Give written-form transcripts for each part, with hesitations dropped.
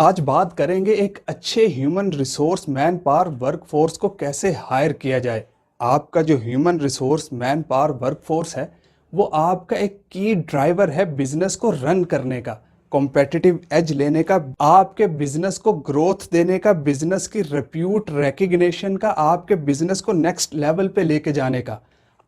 आज बात करेंगे एक अच्छे human resource man power workforce को कैसे हायर किया जाए। आपका जो human resource man power workforce है वो आपका एक की ड्राइवर है बिजनेस को रन करने का, कॉम्पिटिटिव एज लेने का, आपके बिजनेस को ग्रोथ देने का, बिजनेस की रेप्यूट रिकग्निशन का, आपके बिजनेस को नेक्स्ट लेवल पे लेके जाने का,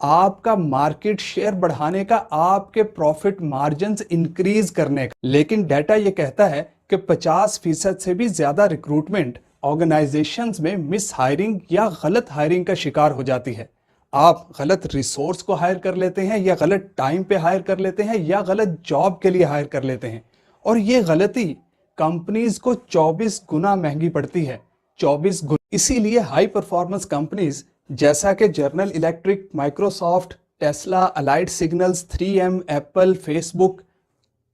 आपका मार्केट शेयर बढ़ाने का, आपके प्रॉफिट मार्जिन्स इंक्रीज करने का। लेकिन डाटा ये कहता है कि 50% से भी ज्यादा रिक्रूटमेंट ऑर्गेनाइजेशंस में मिस हायरिंग या गलत हायरिंग का शिकार हो जाती है। आप गलत रिसोर्स को हायर कर लेते हैं या गलत टाइम पे हायर कर लेते हैं या गलत जॉब के लिए हायर कर लेते हैं, और ये गलती कंपनीज को 24 गुना महंगी पड़ती है। 24 गुना। इसीलिए हाई परफॉर्मेंस कंपनीज जैसा कि general electric, Microsoft, Tesla, allied signals, 3M, Apple, Facebook,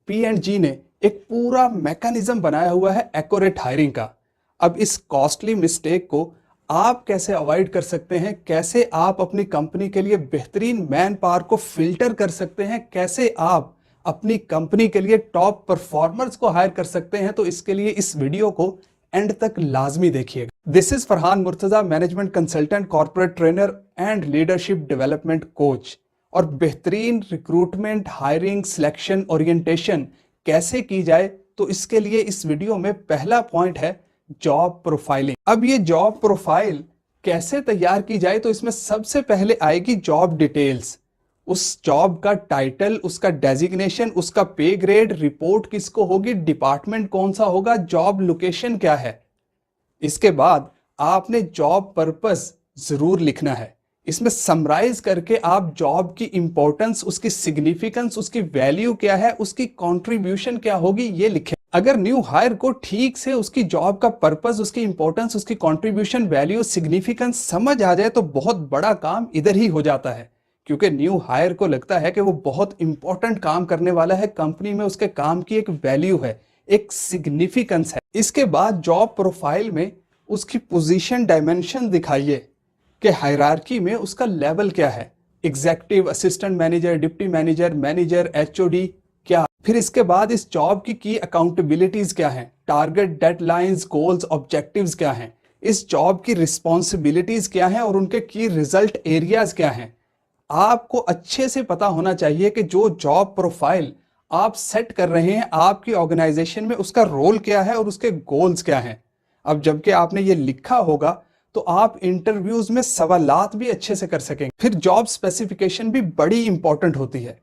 P&G ने एक पूरा मैकेनिज्म बनाया हुआ है एक्यूरेट हायरिंग का। अब इस कॉस्टली मिस्टेक को आप कैसे अवॉइड कर सकते हैं, कैसे आप अपनी कंपनी के लिए बेहतरीन मैन पावर को फिल्टर कर सकते हैं, कैसे आप अपनी कंपनी के लिए टॉप परफॉर्मर्स को हायर कर सकते हैं, तो इसके लिए इस वीडियो को एंड तक लाजमी देखिएगा। This is Farhan Murtaza, management consultant, corporate trainer and leadership development coach. और बेहतरीन रिक्रूटमेंट, हायरिंग, सिलेक्शन, ओरिएंटेशन कैसे की जाए, तो इसके लिए इस वीडियो में पहला पॉइंट है जॉब प्रोफाइलिंग। अब ये जॉब प्रोफाइल कैसे तैयार की जाए, तो इसमें सबसे पहले आएगी जॉब डिटेल्स। उस जॉब का टाइटल, उसका डेजिग्नेशन, उसका पे ग्रेड, रिपोर्ट किसको होगी, डिपार्टमेंट कौन सा होगा, जॉब लोकेशन क्या है। इसके बाद आपने जॉब पर्पस जरूर लिखना है। इसमें समराइज करके आप जॉब की इंपॉर्टेंस, उसकी सिग्निफिकेंस, उसकी वैल्यू क्या है, उसकी कंट्रीब्यूशन क्या होगी, ये लिखें। अगर न्यू हायर को ठीक से उसकी जॉब का पर्पस, उसकी इंपॉर्टेंस, उसकी कंट्रीब्यूशन, वैल्यू, सिग्निफिकेंस समझ आ जाए तो बहुत बड़ा काम इधर ही हो जाता है। क्योंकि न्यू हायर को लगता है कि वो बहुत इंपॉर्टेंट काम करने वाला है, कंपनी में उसके काम की एक वैल्यू है, एक सिग्निफिकेंस है। इसके बाद जॉब प्रोफाइल में उसकी पोजीशन डायमेंशन दिखाइए कि हायरार्की में उसका लेवल क्या है, executive, assistant manager, deputy manager, manager, HOD क्या। फिर इसके बाद इस जॉब की अकाउंटेबिलिटीज क्या है, टारगेट, डेडलाइंस, गोल्स, ऑब्जेक्टिव्स क्या हैं, इस जॉब की रिस्पॉन्सिबिलिटीज क्या हैं और उनके की रिजल्ट एरियाज क्या हैं। आपको अच्छे से पता होना चाहिए कि जो जॉब प्रोफाइल आप सेट कर रहे हैं आपकी ऑर्गेनाइजेशन में, उसका रोल क्या है और उसके गोल्स क्या हैं। अब जबकि आपने ये लिखा होगा तो आप इंटरव्यूज में सवालात भी अच्छे से कर सकेंगे। फिर जॉब स्पेसिफिकेशन भी बड़ी इंपॉर्टेंट होती है।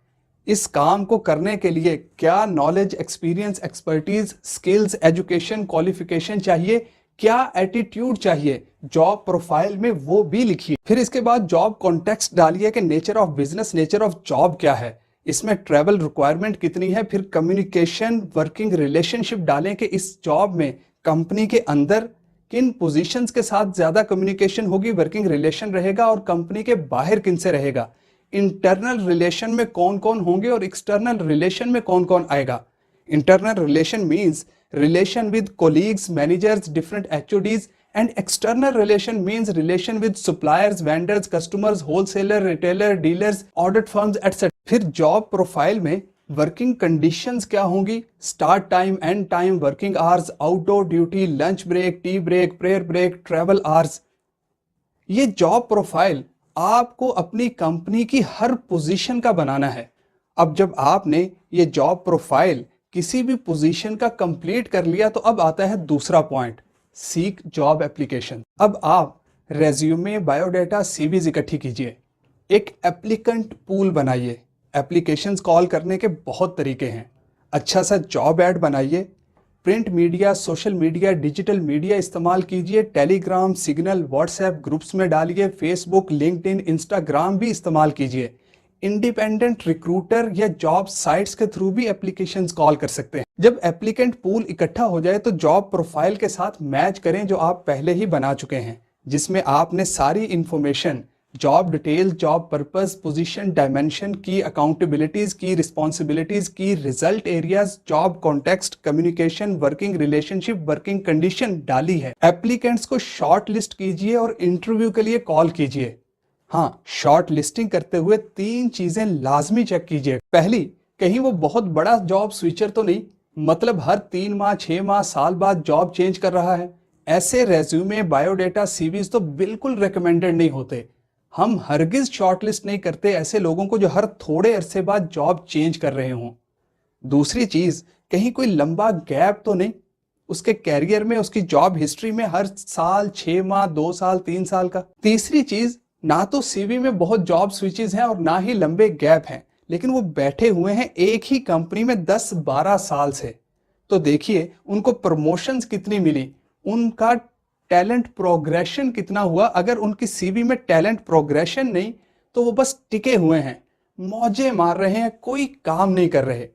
इस काम को करने के लिए क्या knowledge, experience, expertise, skills, education, qualification चाहिए, क्या एटीट्यूड चाहिए, जॉब प्रोफाइल में वो भी लिखिए। फिर इसके बाद जॉब कॉन्टेक्स्ट डालिए कि nature of business, nature of job क्या है, इसमें ट्रैवल रिक्वायरमेंट कितनी है। फिर कम्युनिकेशन, वर्किंग रिलेशनशिप डालें कि इस जॉब में कंपनी के अंदर किन पोजीशंस के साथ ज्यादा कम्युनिकेशन होगी, वर्किंग रिलेशन रहेगा, और कंपनी के बाहर किन से रहेगा, इंटरनल रिलेशन में कौन कौन होंगे और एक्सटर्नल रिलेशन में कौन कौन आएगा। Internal relation means relation with colleagues, managers, different HODs, and external relation means relation with suppliers, vendors, customers, wholesaler, retailer, dealers, audit firms, etc. फिर जॉब प्रोफाइल में वर्किंग कंडीशंस क्या होंगी, start time, end time, working hours, outdoor duty, lunch break, tea break, prayer break, travel hours. ये job profile आपको अपनी company की हर position का बनाना है। अब जब आपने ये जॉब प्रोफाइल किसी भी पोजीशन का कंप्लीट कर लिया तो अब आता है दूसरा पॉइंट, सीक जॉब एप्लीकेशन। अब आप रेज्यूमे, बायोडाटा, सीवीज इकट्ठी कीजिए, एक एप्लीकेंट पूल बनाइए। एप्लीकेशंस कॉल करने के बहुत तरीके हैं। अच्छा सा जॉब ऐड बनाइए, print media, social media, digital media इस्तेमाल कीजिए, टेलीग्राम, सिग्नल, व्हाट्सएप ग्रुप्स में डालिए, फेसबुक, लिंक्डइन, इंस्टाग्राम भी इस्तेमाल कीजिए। इंडिपेंडेंट रिक्रूटर या जॉब साइट्स के थ्रू भी एप्लीकेशंस कॉल कर सकते हैं। जब एप्लीकेंट पूल इकट्ठा हो जाए तो जॉब प्रोफाइल के साथ मैच करें जो आप पहले ही बना चुके हैं, जिसमें आपने सारी information, job detail, job purpose, position, dimension, की अकाउंटेबिलिटीज, की रिस्पॉन्सिबिलिटीज, की result areas, job context, communication, working relationship, working condition डाली है। एप्लीकेंट्स को शॉर्ट लिस्ट कीजिए और इंटरव्यू के लिए कॉल कीजिए। हाँ, शॉर्ट लिस्टिंग करते हुए 3 चीजें लाजमी चेक कीजिए। पहली, कहीं वो बहुत बड़ा जॉब स्विचर तो नहीं मतलब हर 3 माह 6 माह साल बाद जॉब चेंज कर रहा है। ऐसे रेज्यूमे, बायोडेटा, सीवीज तो बिल्कुल रिकमेंडेड नहीं होते। हम हरगिज शॉर्टलिस्ट नहीं करते ऐसे लोगों को जो हर थोड़े अरसे बाद जॉब चेंज कर रहे हों। दूसरी चीज, कहीं कोई लंबा गैप तो नहीं उसके कैरियर में, उसकी जॉब हिस्ट्री में, हर साल 6 माह 2 साल 3 साल का। तीसरी चीज, ना तो सीवी में बहुत जॉब स्विचेस हैं और ना ही लंबे गैप हैं, लेकिन वो बैठे हुए हैं एक ही कंपनी में 10-12 साल से। तो देखिए उनको प्रमोशंस कितनी मिली, उनका टैलेंट प्रोग्रेशन कितना हुआ। अगर उनकी सीवी में टैलेंट प्रोग्रेशन नहीं तो वो बस टिके हुए हैं, मौजे मार रहे हैं, कोई काम नहीं कर रहे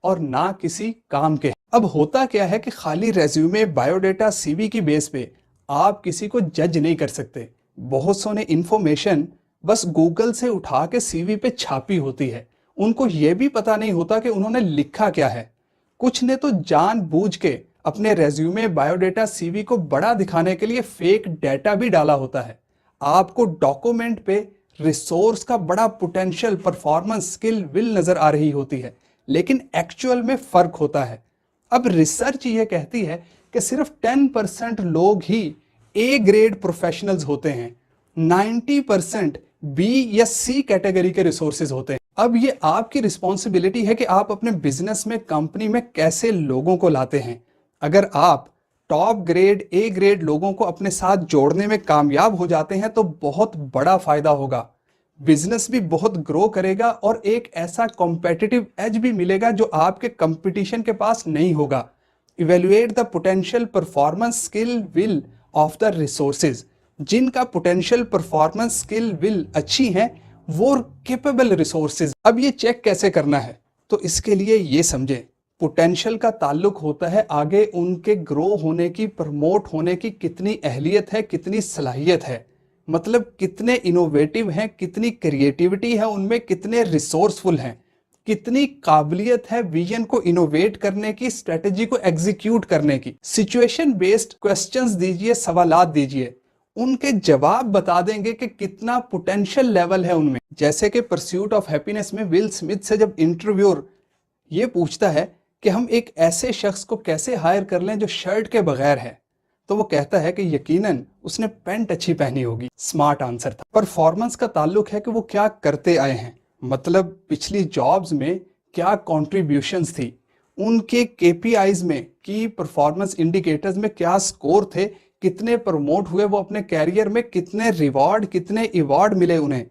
और ना किसी काम के। अब होता क्या है कि खाली रेज्यूमे, बायोडेटा, सीवी की बेस पे आप किसी को जज नहीं कर सकते। बहुत सौ ने इन्फॉर्मेशन बस गूगल से उठा के सीवी पे छापी होती है, उनको यह भी पता नहीं होता कि उन्होंने लिखा क्या है। कुछ ने तो जानबूझ के अपने रेज्यूमे, बायोडेटा, सीवी को बड़ा दिखाने के लिए फेक डेटा भी डाला होता है। आपको डॉक्यूमेंट पे रिसोर्स का बड़ा पोटेंशियल, परफॉर्मेंस, स्किल, विल नजर आ रही होती है, लेकिन एक्चुअल में फर्क होता है। अब रिसर्च ये कहती है कि सिर्फ 10% लोग ही ए ग्रेड प्रोफेशनल्स होते हैं, 90% बी या सी कैटेगरी के रिसोर्सेज होते हैं। अब ये आपकी रिस्पॉन्सिबिलिटी है कि आप अपने बिजनेस में, कंपनी में कैसे लोगों को लाते हैं। अगर आप टॉप ग्रेड, ए ग्रेड लोगों को अपने साथ जोड़ने में कामयाब हो जाते हैं तो बहुत बड़ा फायदा होगा, बिजनेस भी बहुत ग्रो करेगा और एक ऐसा कॉम्पिटिटिव एज भी मिलेगा जो आपके कंपटीशन के पास नहीं होगा। Evaluate the potential, performance, skill, will of the resources. जिनका पोटेंशियल, परफॉर्मेंस, स्किल, विल अच्छी है वो केपेबल रिसोर्सेज। अब ये चेक कैसे करना है, तो इसके लिए ये समझें, पोटेंशियल का ताल्लुक होता है आगे उनके ग्रो होने की, प्रमोट होने की कितनी अहलियत है, कितनी सलाहियत है। मतलब कितने इनोवेटिव हैं, कितनी क्रिएटिविटी है उनमें, कितने रिसोर्सफुल हैं, कितनी काबिलियत है विजन को इनोवेट करने की, स्ट्रेटेजी को एग्जीक्यूट करने की। सिचुएशन बेस्ड क्वेश्चंस दीजिए, सवालात दीजिए, उनके जवाब बता देंगे कि कितना पोटेंशियल लेवल है उनमें। जैसे कि परस्यूट ऑफ हैप्पीनेस में विल स्मिथ से जब इंटरव्यूअर ये पूछता है कि हम एक ऐसे शख्स को कैसे हायर कर लें जो शर्ट के बगैर है, तो वो कहता है कि यकीनन उसने पैंट अच्छी पहनी होगी। स्मार्ट आंसर था। परफॉर्मेंस का ताल्लुक है कि वो क्या करते आए हैं, मतलब पिछली जॉब्स में क्या कॉन्ट्रीब्यूशंस थी, उनके केपीआईज में, की परफॉर्मेंस इंडिकेटर्स में क्या स्कोर थे, कितने प्रमोट हुए वो अपने कैरियर में, कितने रिवॉर्ड, कितने अवार्ड मिले उन्हें,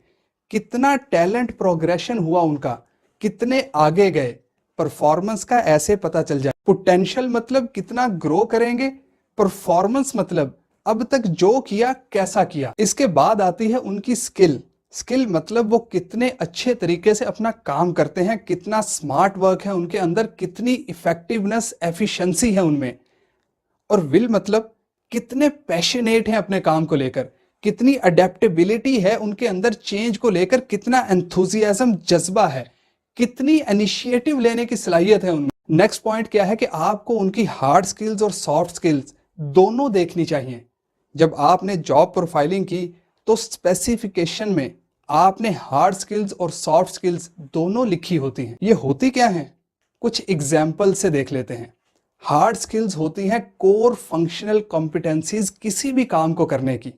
कितना टैलेंट प्रोग्रेशन हुआ उनका, कितने आगे गए। परफॉर्मेंस का ऐसे पता चल जाए। पोटेंशियल मतलब कितना ग्रो करेंगे, परफॉर्मेंस मतलब अब तक जो किया कैसा किया। इसके बाद आती है उनकी स्किल। स्किल मतलब वो कितने अच्छे तरीके से अपना काम करते हैं, कितना स्मार्ट वर्क है उनके अंदर, कितनी इफेक्टिवनेस, एफिशिएंसी है उनमें। और विल मतलब कितने पैशनेट हैं अपने काम को लेकर, कितनी अडेप्टेबिलिटी है उनके अंदर चेंज को लेकर, कितना एंथुजियाज्म, जज्बा है, कितनी इनिशिएटिव लेने की सलाहियत है उनमें। नेक्स्ट पॉइंट क्या है कि आपको उनकी हार्ड स्किल्स और सॉफ्ट स्किल्स दोनों देखनी चाहिए। जब आपने जॉब प्रोफाइलिंग की तो स्पेसिफिकेशन में आपने हार्ड स्किल्स और सॉफ्ट स्किल्स दोनों लिखी होती हैं। ये होती क्या है, कुछ एग्जाम्पल से देख लेते हैं। हार्ड स्किल्स होती हैं कोर फंक्शनल कॉम्पिटेंसीज किसी भी काम को करने की,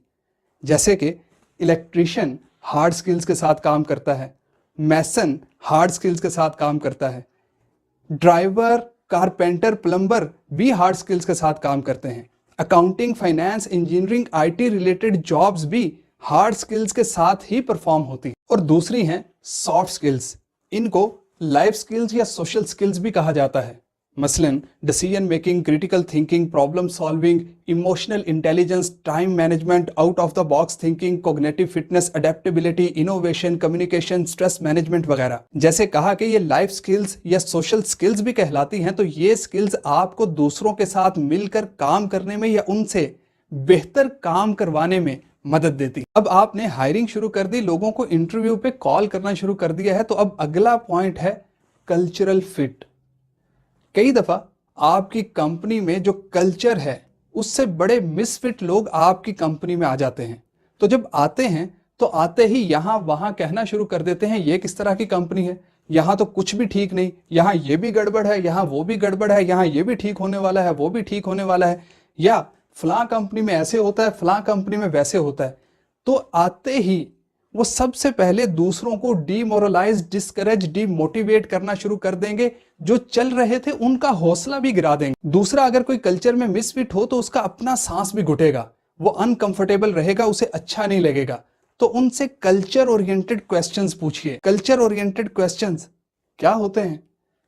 जैसे कि इलेक्ट्रिशियन हार्ड स्किल्स के साथ काम करता है, मैसन हार्ड स्किल्स के साथ काम करता है, ड्राइवर, कारपेंटर, प्लम्बर भी हार्ड स्किल्स के साथ काम करते हैं। Accounting, finance, engineering, IT related jobs भी हार्ड स्किल्स के साथ ही परफॉर्म होती हैं। और दूसरी हैं सॉफ्ट स्किल्स, इनको लाइफ स्किल्स या सोशल स्किल्स भी कहा जाता है। मसलन decision making, critical thinking, problem solving, emotional intelligence, time management, out of the box thinking, cognitive fitness, adaptability, innovation, communication, stress management वगैरह। जैसे कहा कि ये लाइफ स्किल्स या सोशल स्किल्स भी कहलाती हैं, तो ये स्किल्स आपको दूसरों के साथ मिलकर काम करने में या उनसे बेहतर काम करवाने में मदद देती है। अब आपने हायरिंग शुरू कर दी, लोगों को इंटरव्यू पे कॉल करना शुरू कर दिया है, तो अब अगला पॉइंट है कल्चरल फिट। कई दफा आपकी कंपनी में जो कल्चर है उससे बड़े मिसफिट लोग आपकी कंपनी में आ जाते हैं। तो जब आते हैं तो आते ही यहां वहां कहना शुरू कर देते हैं ये किस तरह की कंपनी है, यहाँ तो कुछ भी ठीक नहीं, यहाँ ये भी गड़बड़ है, यहाँ वो भी गड़बड़ है, यहाँ ये भी ठीक होने वाला है, वो भी ठीक होने वाला है, या फलां कंपनी में ऐसे होता है, फलां कंपनी में वैसे होता है। तो आते ही वो सबसे पहले दूसरों को डीमोरलाइज, डिस्करेज, डीमोटिवेट करना शुरू कर देंगे। जो चल रहे थे उनका हौसला भी गिरा देंगे। दूसरा, अगर कोई कल्चर में मिसफिट हो तो उसका अपना सांस भी घुटेगा, वो अनकंफर्टेबल रहेगा, उसे अच्छा नहीं लगेगा। तो उनसे कल्चर ओरिएंटेड क्वेश्चंस पूछिए। कल्चर ओरिएंटेड क्वेश्चंस क्या होते हैं?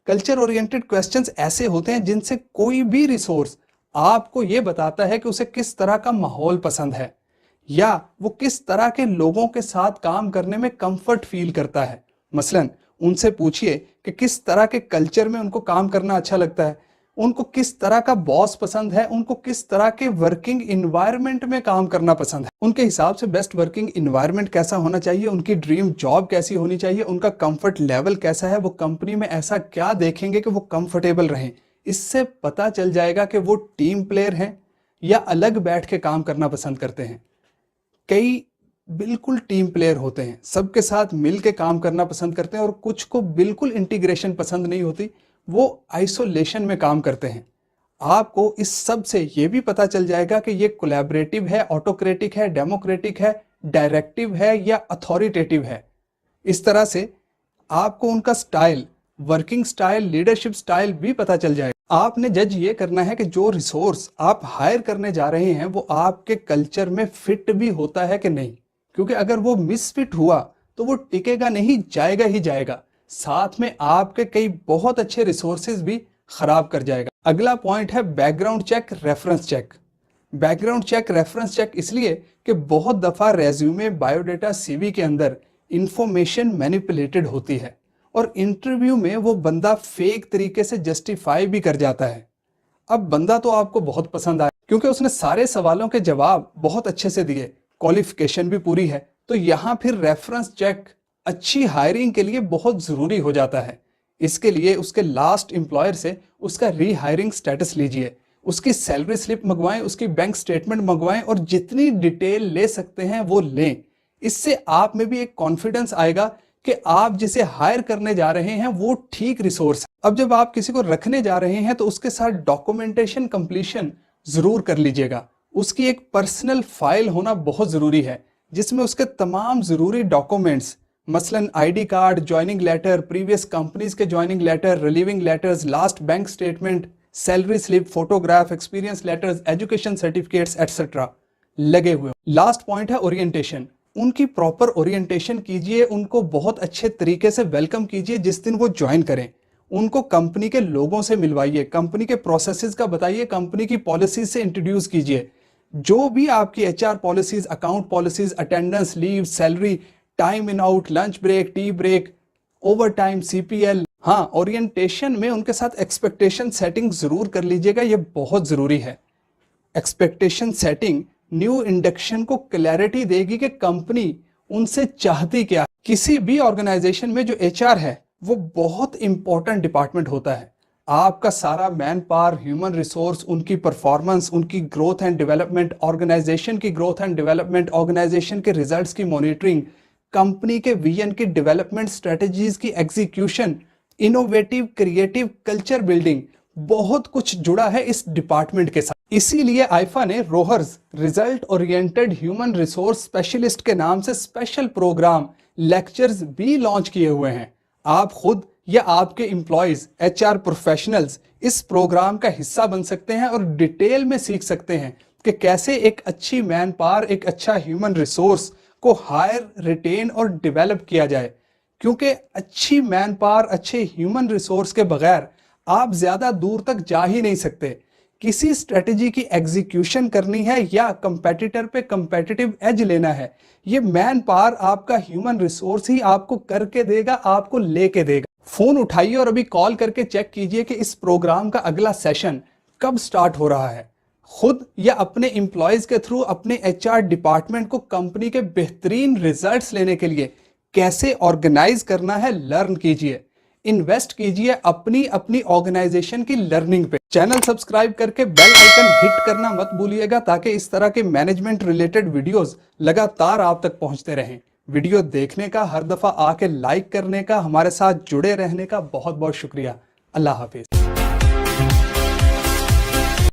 कल्चर ओरिएंटेड क्वेश्चंस ऐसे होते हैं जिनसे कोई भी रिसोर्स आपको यह बताता है कि उसे किस तरह का माहौल पसंद है, या वो किस तरह के लोगों के साथ काम करने में कंफर्ट फील करता है। मसलन उनसे पूछिए कि किस तरह के कल्चर में उनको काम करना अच्छा लगता है, उनको किस तरह का बॉस पसंद है, उनको किस तरह के वर्किंग इन्वायरमेंट में काम करना पसंद है, उनके हिसाब से बेस्ट वर्किंग इन्वायरमेंट कैसा होना चाहिए, उनकी ड्रीम जॉब कैसी होनी चाहिए, उनका कंफर्ट लेवल कैसा है, वो कंपनी में ऐसा क्या देखेंगे कि वो कंफर्टेबल रहें। इससे पता चल जाएगा कि वो टीम प्लेयर हैं या अलग बैठ के काम करना पसंद करते हैं। कई बिल्कुल टीम प्लेयर होते हैं, सबके साथ मिल के काम करना पसंद करते हैं, और कुछ को बिल्कुल इंटीग्रेशन पसंद नहीं होती, वो आइसोलेशन में काम करते हैं। आपको इस सब से ये भी पता चल जाएगा कि ये कोलैबोरेटिव है, ऑटोक्रेटिक है, डेमोक्रेटिक है, डायरेक्टिव है या अथॉरिटेटिव है। इस तरह से आपको उनका style, working style, leadership style भी पता चल जाएगा। आपने जज ये करना है कि जो रिसोर्स आप हायर करने जा रहे हैं वो आपके कल्चर में फिट भी होता है कि नहीं, क्योंकि अगर वो मिसफिट हुआ तो वो टिकेगा नहीं, जाएगा ही जाएगा, साथ में आपके कई बहुत अच्छे रिसोर्सेज भी खराब कर जाएगा। अगला पॉइंट है background check, reference check. Background check, reference check इसलिए कि बहुत दफा रेज्यूमे, बायोडाटा, सीवी के अंदर इंफॉर्मेशन मैनिपुलेटेड होती है और इंटरव्यू में वो बंदा फेक तरीके से जस्टिफाई भी कर जाता है। अब बंदा तो आपको बहुत पसंद आया क्योंकि उसने सारे सवालों के जवाब बहुत अच्छे से दिए, क्वालिफिकेशन भी पूरी है, तो यहां फिर रेफरेंस चेक अच्छी हायरिंग के लिए बहुत जरूरी हो जाता है। इसके लिए उसके लास्ट एम्प्लॉयर से उसका रीहायरिंग स्टेटस लीजिए, उसकी सैलरी स्लिप मंगवाएं, उसकी बैंक स्टेटमेंट मंगवाएं और जितनी डिटेल ले सकते हैं वो लें। इससे आप में भी एक कॉन्फिडेंस आएगा कि आप जिसे हायर करने जा रहे हैं वो ठीक रिसोर्स है। अब जब आप किसी को रखने जा रहे हैं तो उसके साथ डॉक्यूमेंटेशन कंप्लीशन जरूर कर लीजिएगा। उसकी एक पर्सनल फाइल होना बहुत जरूरी है जिसमें उसके तमाम जरूरी डॉक्यूमेंट्स, मसलन ID card, joining letter, previous companies के joining letter, relieving letters, last bank statement, salary slip, photograph, experience letters, education certificates etcetera लगे हुए। लास्ट पॉइंट है ओरिएंटेशन। उनकी प्रॉपर ओरिएंटेशन कीजिए, उनको बहुत अच्छे तरीके से वेलकम कीजिए जिस दिन वो ज्वाइन करें। उनको कंपनी के लोगों से मिलवाइए, कंपनी के प्रोसेसेस का बताइए, कंपनी की पॉलिसीज से इंट्रोड्यूस कीजिए। जो भी आपकी HR policies, account policies, attendance, leave, salary, time in out, lunch break, tea break, over time, CPL, हाँ, ओरिएंटेशन में उनके साथ एक्सपेक्टेशन सेटिंग जरूर कर लीजिएगा, ये बहुत जरूरी है। एक्सपेक्टेशन सेटिंग न्यू इंडक्शन को क्लैरिटी देगी कि कंपनी उनसे चाहती क्या है। किसी भी ऑर्गेनाइजेशन में जो एचआर है वो बहुत इंपॉर्टेंट डिपार्टमेंट होता है। आपका सारा मैन पावर, ह्यूमन रिसोर्स, उनकी परफॉर्मेंस, उनकी ग्रोथ एंड डेवलपमेंट, ऑर्गेनाइजेशन की ग्रोथ एंड डेवलपमेंट, ऑर्गेनाइजेशन के रिजल्ट्स की मॉनिटरिंग, कंपनी के विजन की डेवलपमेंट, स्ट्रेटजीज की execution, innovative creative culture building, बहुत कुछ जुड़ा है इस डिपार्टमेंट के साथ। इसीलिए आईफा ने रोहर्स, result oriented human resource specialist के नाम से स्पेशल प्रोग्राम, लेक्चर्स भी लॉन्च किए हुए हैं। आप खुद या आपके एम्प्लॉयज, एचआर प्रोफेशनल्स इस प्रोग्राम का हिस्सा बन सकते हैं और डिटेल में सीख सकते हैं कि कैसे एक अच्छी मैन पावर, एक अच्छा ह्यूमन रिसोर्स को हायर, रिटेन और डेवलप किया जाए। क्योंकि अच्छी मैन पावर, अच्छे ह्यूमन रिसोर्स के बगैर आप ज्यादा दूर तक जा ही नहीं सकते। किसी स्ट्रेटजी की एग्जीक्यूशन करनी है या कंपेटिटर पे कंपेटिटिव एज लेना है, ये मैन पावर, आपका ह्यूमन रिसोर्स ही आपको करके देगा, आपको लेके देगा। फोन उठाइए और अभी कॉल करके चेक कीजिए कि इस प्रोग्राम का अगला सेशन कब स्टार्ट हो रहा है। खुद या अपने एम्प्लॉयज के थ्रू अपने एचआर डिपार्टमेंट को कंपनी के बेहतरीन रिजल्ट्स लेने के लिए कैसे ऑर्गेनाइज करना है, लर्न कीजिए। इन्वेस्ट कीजिए अपनी अपनी ऑर्गेनाइजेशन की लर्निंग पे। चैनल सब्सक्राइब करके बेल आइकन हिट करना मत भूलिएगा ताकि इस तरह के मैनेजमेंट रिलेटेड वीडियोस लगातार आप तक पहुंचते रहें। वीडियो देखने का, हर दफ़ा आके लाइक करने का, हमारे साथ जुड़े रहने का बहुत बहुत शुक्रिया। अल्लाह हाफिज़।